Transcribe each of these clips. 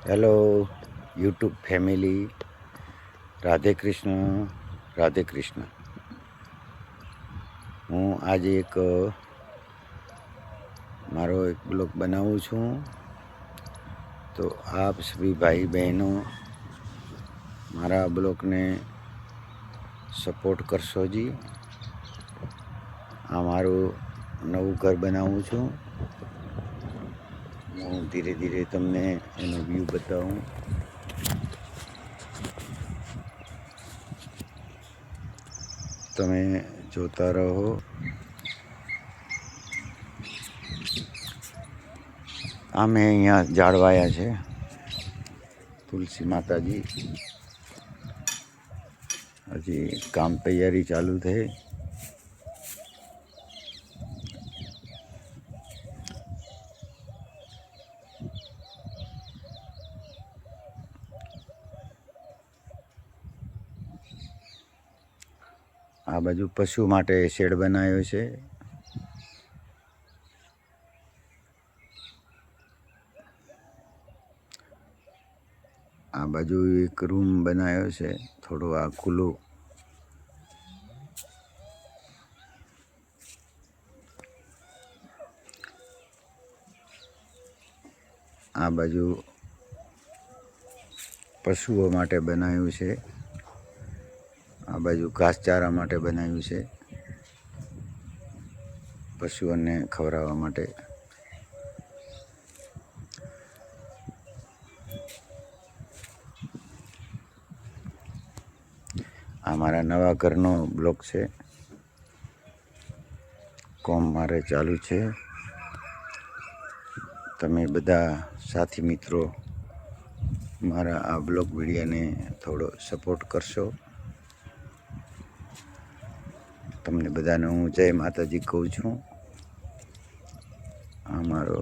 Hello YouTube family, Radhe Krishna Radhe Krishna. હું આજે મારો એક બ્લોગ બનાવું છું, તો આપ સભી ભાઈ બહેનો મારા બ્લોગને સપોર્ટ કરશો જી. આ મારું નવું ઘર બનાવું છું. હું ધીરે ધીરે તમને એનો વ્યૂ બતાવું. તમે જોતા રહો. આ મેં અહીંયા ઝાડવાયા છે, તુલસી માતાજી. હજી કામ તૈયારી ચાલુ થઈ. આ બાજુ પશુ માટે શેડ બનાવ્યો છે. આ બાજુ એક રૂમ બનાવ્યો છે, થોડો આ ખુલ્લો. આ બાજુ પશુઓ માટે બનાવ્યું છે. આ બાજુ ઘાસચારા માટે બનાવ્યું છે, પશુઓને ખવડાવવા માટે. આ મારા નવા ઘરનો બ્લોક છે. કોમ મારે ચાલુ છે. તમે બધા સાથી મિત્રો મારા આ બ્લોગ વિડીયોને થોડો સપોર્ટ કરશો. તમને બધાને હું જય માતાજી કહું છું. આ મારો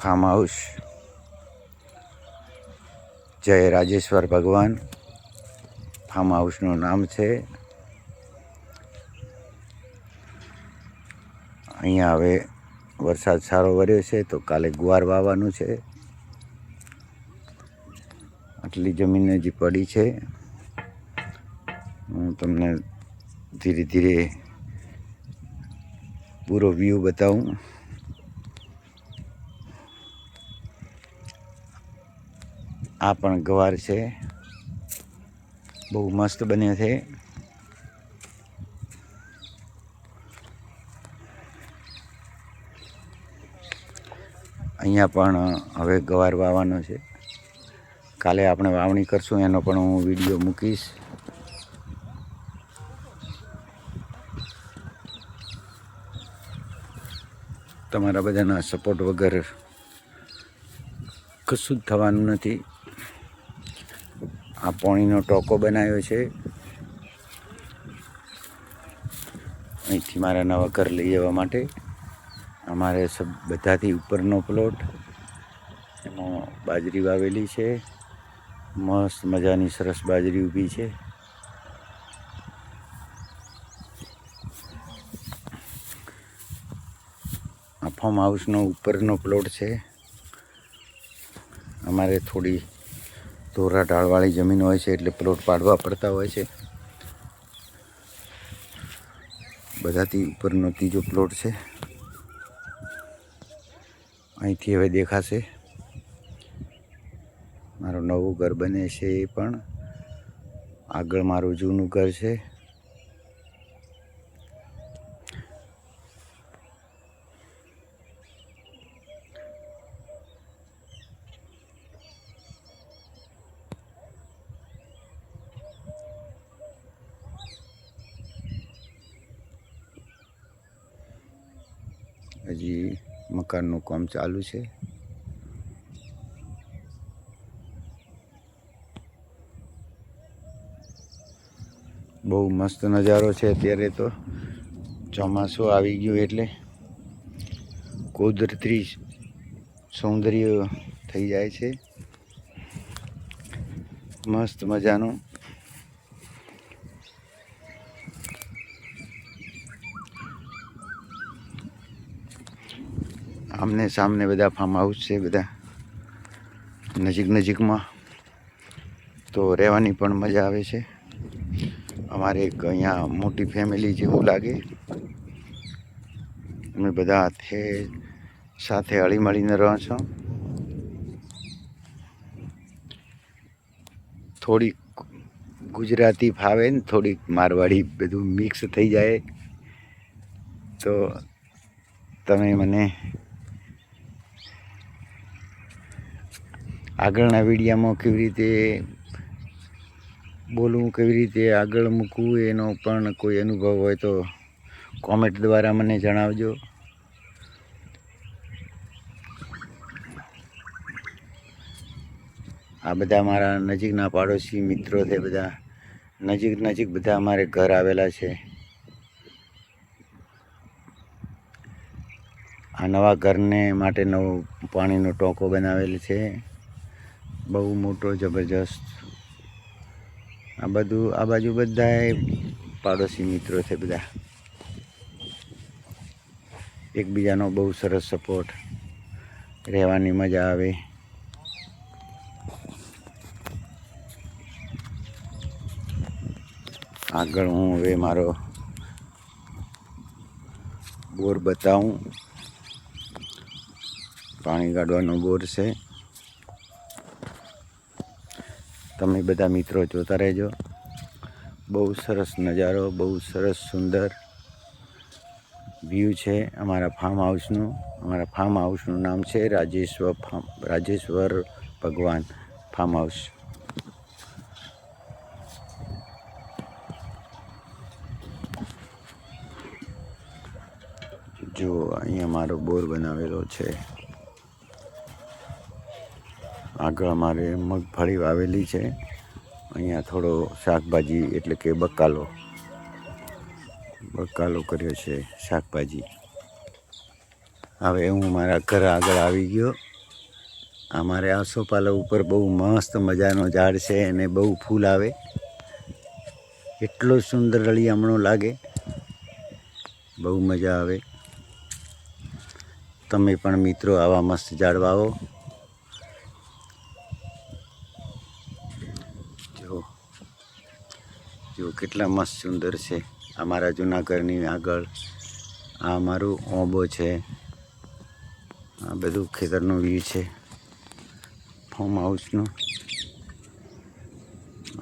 ફાર્મ હાઉસ જય રાજેશ્વર ભગવાન ફાર્મ હાઉસનું નામ છે. અહીંયા હવે વરસાદ સારો વર્યો છે, તો કાલે ગુવાર વાવવાનું છે. આટલી જમીન હજી પડી છે. હું તમને ધીરે ધીરે પૂરો વ્યૂ બતાવું. આ પણ ગવાર છે, બહુ મસ્ત બને છે. અહીંયા પણ હવે ગવાર વાવવાનો છે. કાલે આપણે વાવણી કરશું, એનો પણ હું વિડીયો મૂકીશ. તમારા બધાના સપોર્ટ વગર કશું જ થવાનું નથી. આ પાણીનો ટોકો બનાવ્યો છે. અહીંથી મારા નવા ઘર લઈ જવા માટે. અમારે બધાથી ઉપરનો પ્લોટ, એમાં બાજરી વાવેલી છે. મસ્ત મજાની સરસ બાજરી ઊભી છે. આ ફાર્મ હાઉસનો ઉપરનો પ્લોટ છે. અમારે થોડી ધોરા ઢાળવાળી જમીન હોય છે, એટલે પ્લોટ પાડવા પડતા હોય છે. બધાથી ઉપરનો ત્રીજો પ્લોટ છે. અહીંથી હવે દેખાશે મારું નવું ઘર બને છે. એ પણ આગળ મારું જૂનું ઘર છે. હજી મકાનનું કામ ચાલુ છે. બહુ મસ્ત નજારો છે. અત્યારે તો ચોમાસું આવી ગયું એટલે કુદરતી સૌંદર્ય થઈ જાય છે, મસ્ત મજાનું. આમને સામને બધા ફાર્મ હાઉસ છે, બધા નજીકમાં, તો રહેવાની પણ મજા આવે છે. અમારે એક અહીંયા મોટી ફેમિલી જેવું લાગે. અમે બધા સાથે હળીમળીને રહો છો. થોડીક ગુજરાતી ફાવે ને થોડીક મારવાડી, બધું મિક્સ થઈ જાય. તો તમે મને આગળના વિડીયામાં કેવી રીતે બોલવું, કેવી રીતે આગળ મૂકવું, એનો પણ કોઈ અનુભવ હોય તો કોમેન્ટ દ્વારા મને જણાવજો. આ બધા મારા નજીકના પાડોશી મિત્રો છે, બધા નજીક બધા અમારે ઘર આવેલા છે. આ નવા ઘરને માટે નવો પાણીનો ટાંકો બનાવેલ છે, બહુ મોટો જબરજસ્ત. આ બાજુ બધા પાડોશી મિત્રો છે, બધા એકબીજાનો બહુ સરસ સપોર્ટ, રહેવાની મજા આવે. આગળ હું હવે મારો બોર બતાવું. પાણી કાઢવાનો બોર છે. તમે બધા મિત્રો જોતા રહેજો. બહુ સરસ નજારો, બહુ સરસ સુંદર વ્યૂ છે અમારા ફાર્મ હાઉસનું. અમારા ફાર્મ હાઉસનું નામ છે રાજેશ્વર ભગવાન ફાર્મ હાઉસ. જો અહીંયા મારો બોર બનાવેલો છે. આગળ અમારે મગફળી વાવેલી છે. અહીંયા થોડો શાકભાજી એટલે કે બકાલો કર્યો છે, શાકભાજી. હવે હું મારા ઘર આગળ આવી ગયો. અમારે આસોપાલવ ઉપર બહુ મસ્ત મજાનો ઝાડ છે અને બહુ ફૂલ આવે. એટલો સુંદર રળિયામણો લાગે, બહુ મજા આવે. તમે પણ મિત્રો આવા મસ્ત ઝાડ વાવો. જો કેટલા મસ્ત સુંદર છે. અમારા જૂના ઘરની આગળ આ અમારું ઓંબો છે. આ બધું ખેતરનો વ્યૂ છે ફાર્મ હાઉસનો.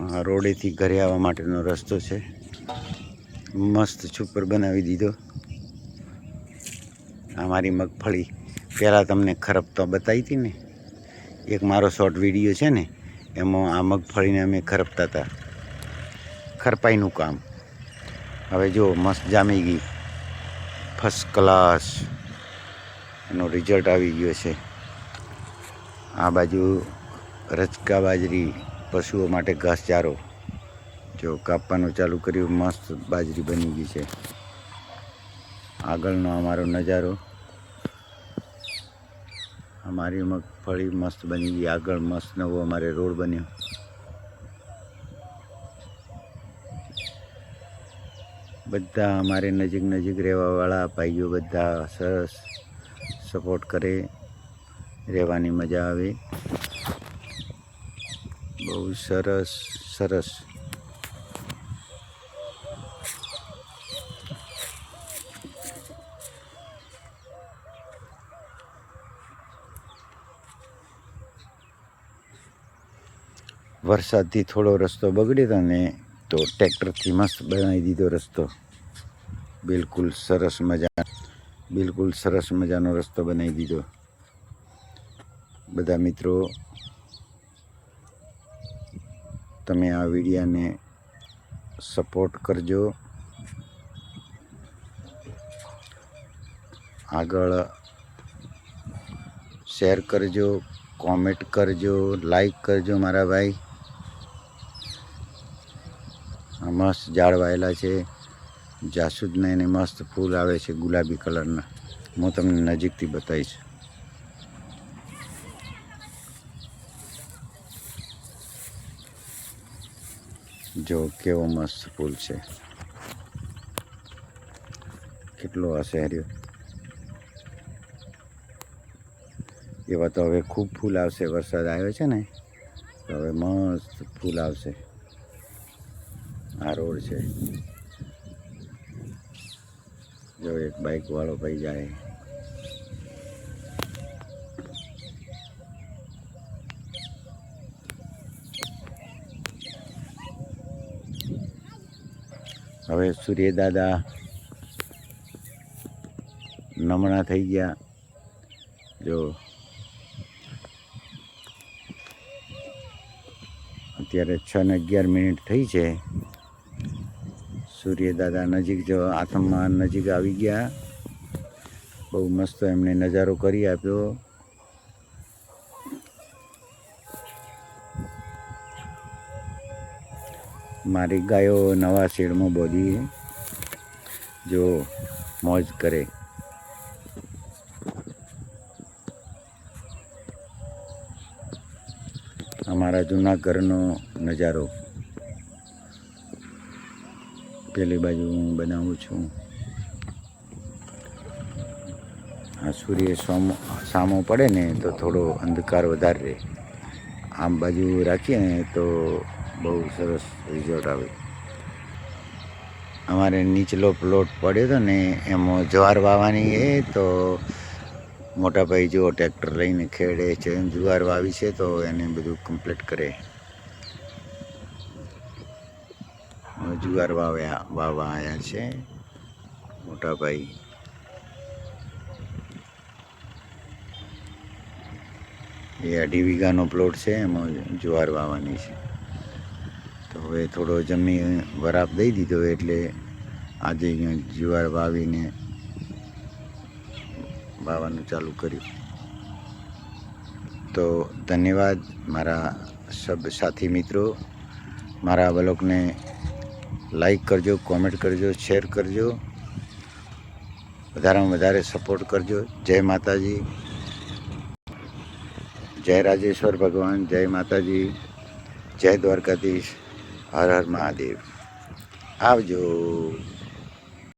આ રોડેથી ઘરે આવવા માટેનો રસ્તો છે. મસ્ત છૂપર બનાવી દીધો. અમારી મગફળી પહેલાં તમને ખરપતો બતાવી હતી ને, એક મારો શોર્ટ વિડીયો છે ને, એમાં આ મગફળીને અમે ખરપતા હતા. ખરપાઈનું કામ. હવે જો મસ્ત જામી ગઈ, ફર્સ્ટ ક્લાસ એનો રિઝલ્ટ આવી ગયો છે. આ બાજુ રચકા બાજરી, પશુઓ માટે ઘાસચારો. જો કાપવાનું ચાલુ કર્યું, મસ્ત બાજરી બની ગઈ છે. આગળનો અમારો નજારો. અમારી મગફળી મસ્ત બની ગઈ. આગળ મસ્ત નવો અમારે રોડ બન્યો. બધા અમારે નજીક રહેવાવાળા ભાઈઓ બધા સરસ સપોર્ટ કરે, રહેવાની મજા આવે. બહુ સરસ. વરસાદથી થોડો રસ્તો બગડ્યો હતો ને, તો ટ્રેક્ટરથી મસ્ત બનાવી દીધો રસ્તો. બિલકુલ સરસ મજાનો રસ્તો બનાવી દીધો. બધા મિત્રો તમે આ વિડીયાને સપોર્ટ કરજો. આગળ શેર કરજો, કોમેન્ટ કરજો, લાઈક કરજો મારા ભાઈ. આ મસ્ત ઝાડ વાયેલા છે. જાસૂદના એને મસ્ત ફૂલ આવે છે ગુલાબી કલરના. હું તમને નજીકથી બતાવીશ. જો કેવો મસ્ત ફૂલ છે, કેટલો હશે હર્યો. એવા તો હવે ખૂબ ફૂલ આવશે. વરસાદ આવ્યો છે ને તો હવે મસ્ત ફૂલ આવશે. આ રોડ છે, જો એક બાઇક વાળો ભાઈ જાય. હવે સૂર્ય દાદા નમણા થઈ ગયા. જો અત્યારે 6:11 થઈ છે. સૂર્ય દાદા નજીક જો આથમમાં નજીક આવી ગયા. બહુ મસ્ત એમને નજારો કરી આપ્યો. મારી ગાયો નવા શેડમાં બોધી જો મોજ કરે. અમારા જૂના ઘરનો નજારો. પેલી બાજુ હું બનાવું છું. આ સૂર્ય સામો પડે ને તો થોડો અંધકાર વધારે રહે. આમ બાજુ રાખીએ ને તો બહુ સરસ રિઝલ્ટ આવે. અમારે નીચલો પ્લોટ પડ્યો હતો ને એમાં જુવાર વાવવાની એ તો મોટા ભાઈ જો ટ્રેક્ટર લઈને ખેડે છે. જુવાર વાવી છે તો એને બધું કમ્પ્લીટ કરે. જુવાર વાવવા આવ્યા છે મોટા ભાઈ. એ 2.5 વીઘાનો પ્લોટ છે, એમાં જુવાર વાવવાની છે. તો હવે થોડો જમીન વરાપ દઈ દીધો એટલે આજે અહીંયા જુવાર વાવીને વાવવાનું ચાલુ કર્યું. તો ધન્યવાદ મારા સબ સાથી મિત્રો. મારા બ્લોગને લાઈક કરજો, કોમેન્ટ કરજો, શેર કરજો, વધારેમાં વધારે સપોર્ટ કરજો. જય માતાજી, જય રાજેશ્વર ભગવાન, જય માતાજી, જય દ્વારકાધીશ, હર હર મહાદેવ. આવજો.